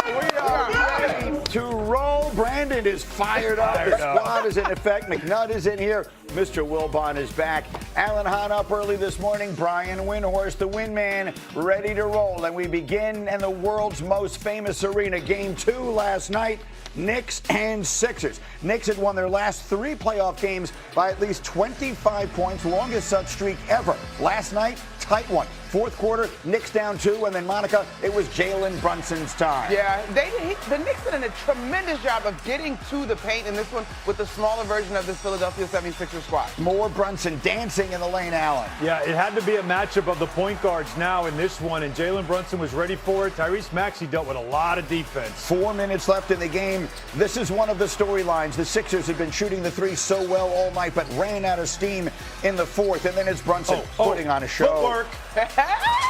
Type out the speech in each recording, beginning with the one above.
We are ready to roll. Brandon is fired up. The squad is in effect. McNutt is in here. Mr. Wilbon is back. Alan Hahn up early this morning. Brian Windhorst, the Windman, ready to roll. And we begin in the world's most famous arena. Game 2 last night. Knicks and Sixers. Knicks had won their last 3 playoff games by at least 25 points, longest such streak ever. Last night, tight one. Fourth quarter, Knicks down 2, and then Monica, it was Jalen Brunson's time. Yeah, the Knicks did a tremendous job of getting to the paint in this one with the smaller version of this Philadelphia 76ers squad. More Brunson dancing in the lane, Allen. Yeah, it had to be a matchup of the point guards now in this one, and Jalen Brunson was ready for it. Tyrese Maxey dealt with a lot of defense. 4 minutes left in the game. This is one of the storylines. The Sixers had been shooting the 3 so well all night, but ran out of steam in the fourth, and then it's Brunson putting on a show. Footwork.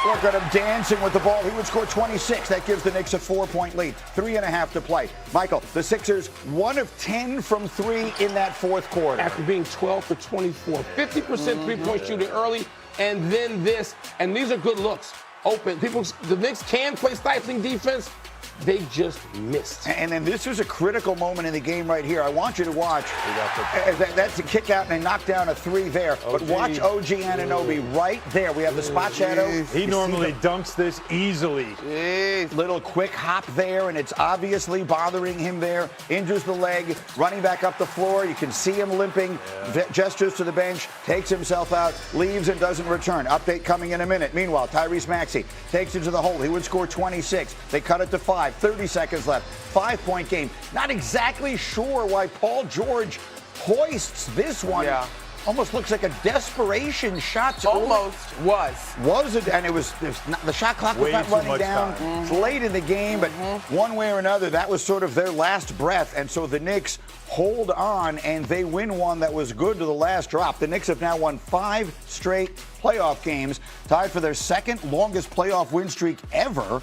Look at him dancing with the ball. He would score 26. That gives the Knicks a 4-point lead. 3.5 to play. Michael, the Sixers, 1 of 10 from 3 in that fourth quarter. After being 12 for 24, 50% three-point shooting early, and then this, and these are good looks. Open. The Knicks can play stifling defense. They just missed. And then this was a critical moment in the game right here. I want you to watch. That's a kick out and a knock down a 3 there. But watch OG Anunoby right there. We have the spot shadow. He normally dunks this easily. Little quick hop there, and it's obviously bothering him there. Injures the leg, running back up the floor. You can see him limping, gestures to the bench, takes himself out, leaves and doesn't return. Update coming in a minute. Meanwhile, Tyrese Maxey takes it to the hole. He would score 26. They cut it to 5. 30 seconds left. 5-point game. Not exactly sure why Paul George hoists this one. Yeah. Almost looks like a desperation shot. Almost was. Was it? And it was not, the shot clock was not running down. It's late in the game, but one way or another, that was sort of their last breath. And so the Knicks hold on, and they win one that was good to the last drop. The Knicks have now won 5 straight playoff games, tied for their second longest playoff win streak ever.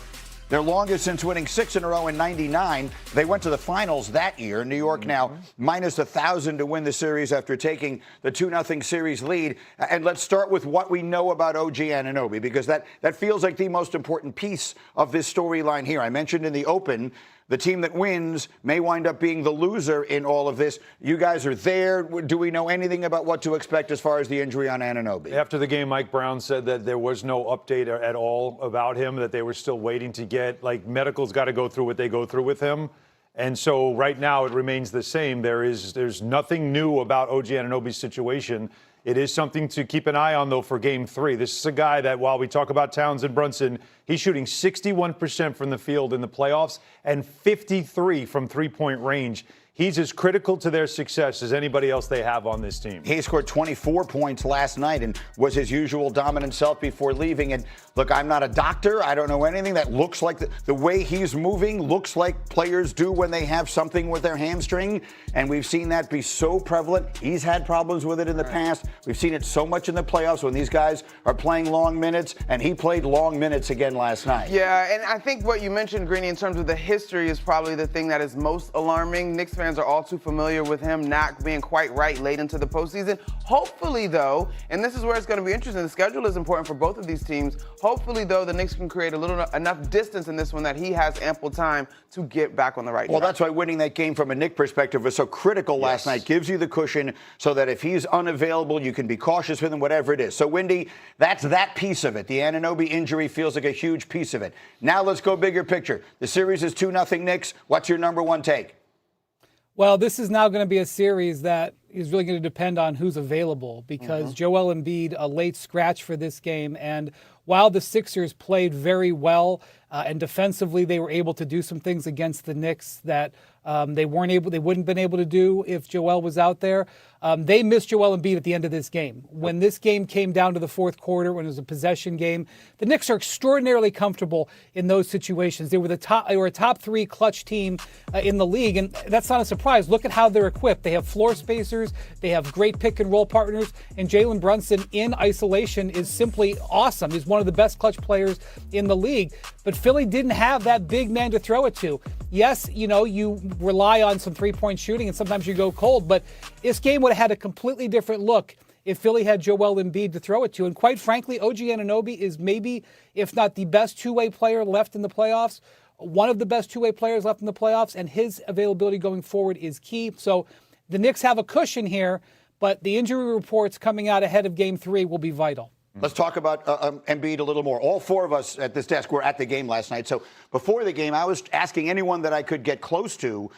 Their longest since winning 6 in a row in '99. They went to the finals that year. New York now minus 1,000 to win the series after taking the 2-0 series lead. And let's start with what we know about OG Anunoby, because that feels like the most important piece of this storyline here. I mentioned in the open, the team that wins may wind up being the loser in all of this. You guys are there. Do we know anything about what to expect as far as the injury on Anunoby? After the game, Mike Brown said that there was no update at all about him, that they were still waiting to get, medical's got to go through what they go through with him. And so right now it remains the same. There's nothing new about OG Anunoby's situation. It is something to keep an eye on, though, for Game 3. This is a guy that, while we talk about Towns and Brunson, he's shooting 61% from the field in the playoffs and 53% from three-point range. He's as critical to their success as anybody else they have on this team. He scored 24 points last night and was his usual dominant self before leaving. And look, I'm not a doctor. I don't know anything. That looks like the way he's moving looks like players do when they have something with their hamstring. And we've seen that be so prevalent. He's had problems with it in the past. We've seen it so much in the playoffs when these guys are playing long minutes. And he played long minutes again last night. Yeah, and I think what you mentioned, Greeny, in terms of the history is probably the thing that is most alarming. Knicks fans are all too familiar with him not being quite right late into the postseason. Hopefully, though, and this is where it's going to be interesting, the schedule is important for both of these teams. Hopefully, though, the Knicks can create enough distance in this one that he has ample time to get back on the right track. Well, that's why winning that game from a Knick perspective was so critical last night. Gives you the cushion so that if he's unavailable, you can be cautious with him, whatever it is. So, Windy, that's that piece of it. The Anunoby injury feels like a huge piece of it. Now let's go bigger picture. The series is 2-0 Knicks. What's your number one take? Well, this is now going to be a series that is really going to depend on who's available, because Joel Embiid, a late scratch for this game. And while the Sixers played very well and defensively, they were able to do some things against the Knicks that they wouldn't have been able to do if Joel was out there. They missed Joel Embiid at the end of this game. When this game came down to the fourth quarter, when it was a possession game, the Knicks are extraordinarily comfortable in those situations. They were a top 3 clutch team in the league, and that's not a surprise. Look at how they're equipped. They have floor spacers, they have great pick and roll partners, and Jalen Brunson in isolation is simply awesome. He's one of the best clutch players in the league. But Philly didn't have that big man to throw it to. Yes, you rely on some three-point shooting, and sometimes you go cold, but this game would have had a completely different look if Philly had Joel Embiid to throw it to. And quite frankly, OG Anunoby is maybe, if not the best two-way player left in the playoffs, one of the best two-way players left in the playoffs, and his availability going forward is key. So the Knicks have a cushion here, but the injury reports coming out ahead of Game 3 will be vital. Let's talk about Embiid a little more. All four of us at this desk were at the game last night. So before the game, I was asking anyone that I could get close to,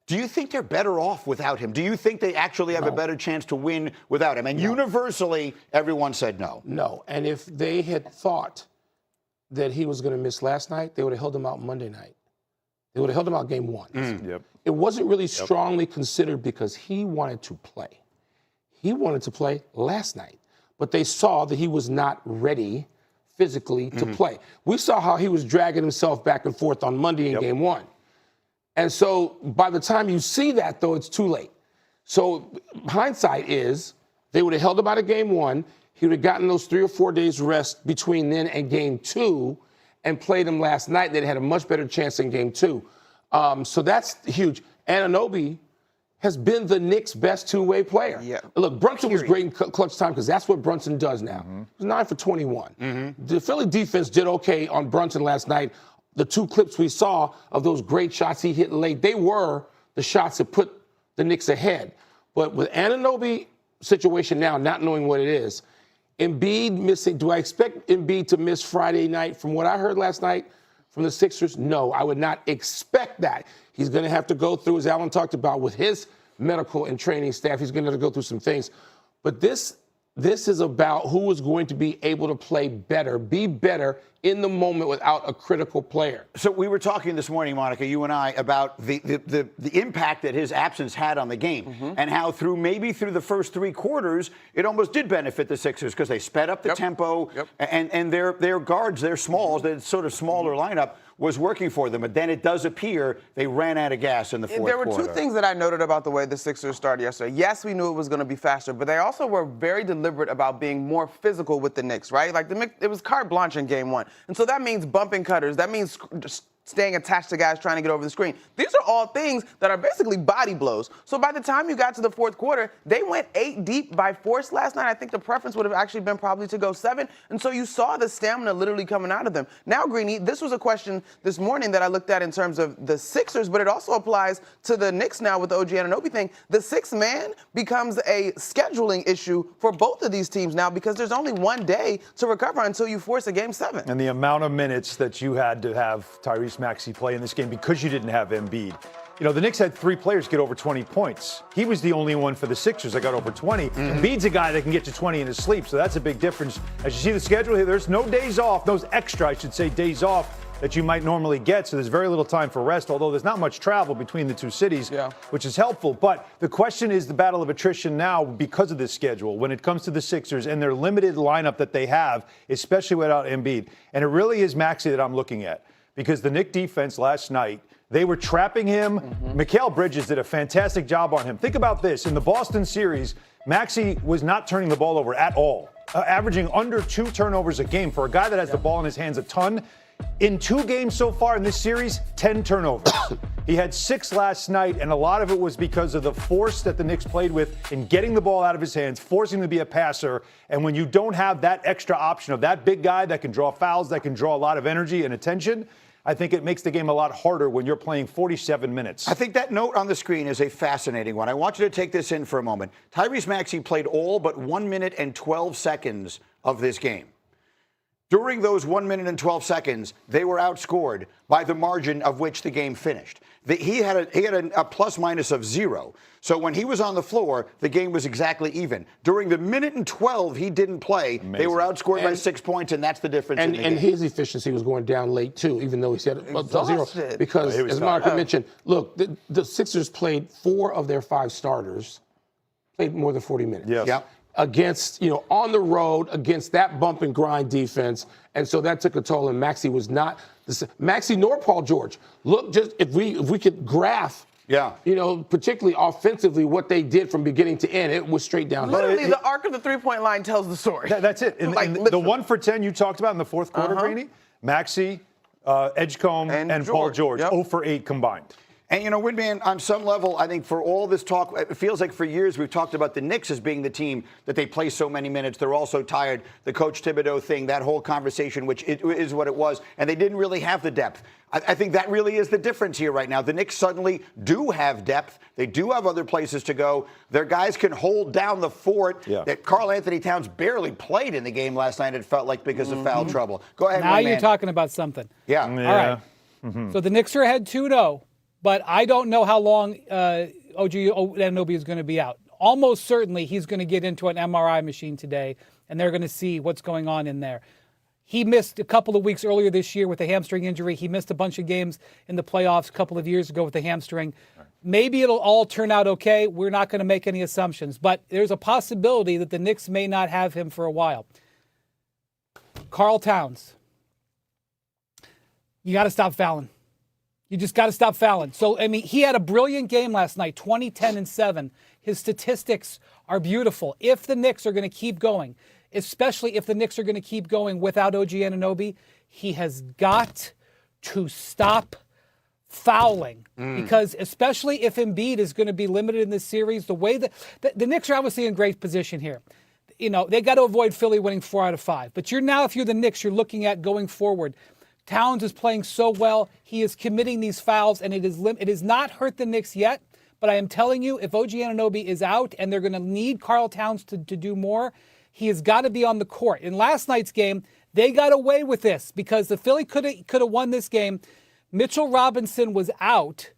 do you think they're better off without him? Do you think they actually have a better chance to win without him? And universally, everyone said no. No. And if they had thought that he was going to miss last night, they would have held him out Monday night. They would have held him out Game 1. Yep. It wasn't really strongly considered because he wanted to play. He wanted to play last night. But they saw that he was not ready physically to play. We saw how he was dragging himself back and forth on Monday in Game 1. And so by the time you see that, though, it's too late. So hindsight is they would have held him out of Game 1. He would have gotten those 3 or 4 days rest between then and Game 2 and played him last night. They'd had a much better chance in Game 2. So that's huge. Anunoby has been the Knicks' best two-way player. Yeah. Look, Brunson was great in clutch time because that's what Brunson does now. He was 9 for 21. The Philly defense did okay on Brunson last night. The 2 clips we saw of those great shots he hit late, they were the shots that put the Knicks ahead. But with Anunoby situation now, not knowing what it is, Embiid missing, do I expect Embiid to miss Friday night? From what I heard last night from the Sixers, no, I would not expect that. He's going to have to go through, as Alan talked about, with his medical and training staff. He's going to have to go through some things. But this is about who is going to be able to play better, be better in the moment without a critical player. So we were talking this morning, Monica, you and I, about the impact that his absence had on the game and how through the first 3 quarters, it almost did benefit the Sixers because they sped up the tempo and their guards, their smalls, their sort of smaller lineup was working for them. But then it does appear they ran out of gas in the fourth quarter. There were 2 things that I noted about the way the Sixers started yesterday. Yes, we knew it was going to be faster, but they also were very deliberate about being more physical with the Knicks, right? Like it was carte blanche in Game 1. And so that means bumping cutters. That means just staying attached to guys trying to get over the screen. These are all things that are basically body blows. So by the time you got to the fourth quarter, they went 8 deep by force last night. I think the preference would have actually been probably to go 7. And so you saw the stamina literally coming out of them. Now, Greeny, this was a question this morning that I looked at in terms of the Sixers, but it also applies to the Knicks now with the OG Anunoby thing. The 6th man becomes a scheduling issue for both of these teams now because there's only 1 day to recover until you force a Game 7. And the amount of minutes that you had to have Tyrese Maxey play in this game because you didn't have Embiid. You know, the Knicks had 3 players get over 20 points. He was the only one for the Sixers that got over 20. Embiid's a guy that can get to 20 in his sleep, so that's a big difference. As you see the schedule here, there's no days off, those extra, I should say, days off that you might normally get, so there's very little time for rest, although there's not much travel between the 2 cities, which is helpful. But the question is the battle of attrition now because of this schedule when it comes to the Sixers and their limited lineup that they have, especially without Embiid. And it really is Maxey that I'm looking at. Because the Knicks defense last night, they were trapping him. Mikal Bridges did a fantastic job on him. Think about this. In the Boston series, Maxey was not turning the ball over at all, averaging under 2 turnovers a game. For a guy that has the ball in his hands a ton, in 2 games so far in this series, 10 turnovers. He had 6 last night, and a lot of it was because of the force that the Knicks played with in getting the ball out of his hands, forcing him to be a passer. And when you don't have that extra option of that big guy that can draw fouls, that can draw a lot of energy and attention, I think it makes the game a lot harder when you're playing 47 minutes. I think that note on the screen is a fascinating one. I want you to take this in for a moment. Tyrese Maxey played all but 1 minute and 12 seconds of this game. During those 1 minute and 12 seconds, they were outscored by the margin of which the game finished. He had a plus minus of 0. So when he was on the floor, the game was exactly even. During the minute and 12 he didn't play, they were outscored by 6 points, and that's the difference in the game. And his efficiency was going down late, too, even though he said a 0. Because, as Monica mentioned, look, the Sixers played 4 of their 5 starters, played more than 40 minutes. Yes. Yep. Against, on the road, against that bump and grind defense. And so that took a toll, and Maxey was not Maxey nor Paul George. Look, just if we could graph, particularly offensively, what they did from beginning to end, it was straight down. Literally, the arc of the 3-point line tells the story. That's it. The 1 for 10 you talked about in the fourth quarter, Greeny, Maxey, Edgecombe, and Paul George, 0 for 8 combined. And, Winman, on some level, I think for all this talk, it feels like for years we've talked about the Knicks as being the team that they play so many minutes. They're also tired. The Coach Thibodeau thing, that whole conversation, which is what it was. And they didn't really have the depth. I think that really is the difference here right now. The Knicks suddenly do have depth. They do have other places to go. Their guys can hold down the fort that Karl Anthony Towns barely played in the game last night, it felt like, because of foul trouble. Go ahead, Now you're man. talking about something. Yeah. All right. So the Knicks are ahead 2-0, but I don't know how long OG Anunoby is going to be out. Almost certainly he's going to get into an MRI machine today, and they're going to see what's going on in there. He missed a couple of weeks earlier this year with a hamstring injury. He missed a bunch of games in the playoffs a couple of years ago with a hamstring. Maybe it'll all turn out okay. We're not going to make any assumptions, but there's a possibility that the Knicks may not have him for a while. Karl Towns. You got to stop fouling. You just got to stop fouling. So, he had a brilliant game last night, 20, 10, and 7. His statistics are beautiful. If the Knicks are going to keep going, especially if the Knicks are going to keep going without OG Anunoby, he has got to stop fouling. Because especially if Embiid is going to be limited in this series, the way that the Knicks are obviously in great position here. They got to avoid Philly winning 4 out of 5. But if you're the Knicks, you're looking at going forward. Towns is playing so well. He is committing these fouls, and it has not hurt the Knicks yet. But I am telling you, if OG Anunoby is out and they're going to need Karl Towns to do more, he has got to be on the court. In last night's game, they got away with this because the Philly could have won this game. Mitchell Robinson was out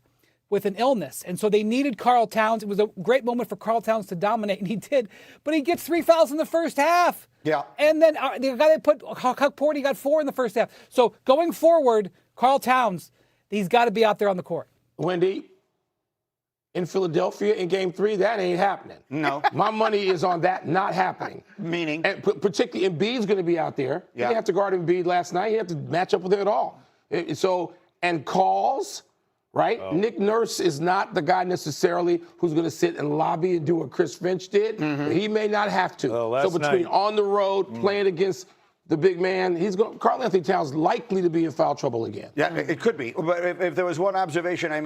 with an illness, and so they needed Karl Towns. It was a great moment for Karl Towns to dominate, and he did. But he gets 3 fouls in the first half. Yeah. And then the guy that put Huck Porty got 4 in the first half. So going forward, Karl Towns, he's got to be out there on the court. Wendy, in Philadelphia in Game 3, that ain't happening. No. My money is on that not happening. Meaning? And particularly Embiid's going to be out there. He didn't have to guard Embiid last night. He didn't have to match up with him at all. And calls, right? Oh. Nick Nurse is not the guy necessarily who's going to sit and lobby and do what Chris Finch did. He may not have to. So between on the road, playing against the big man, Karl Anthony Towns likely to be in foul trouble again. Yeah, it could be. But if there was one observation I made.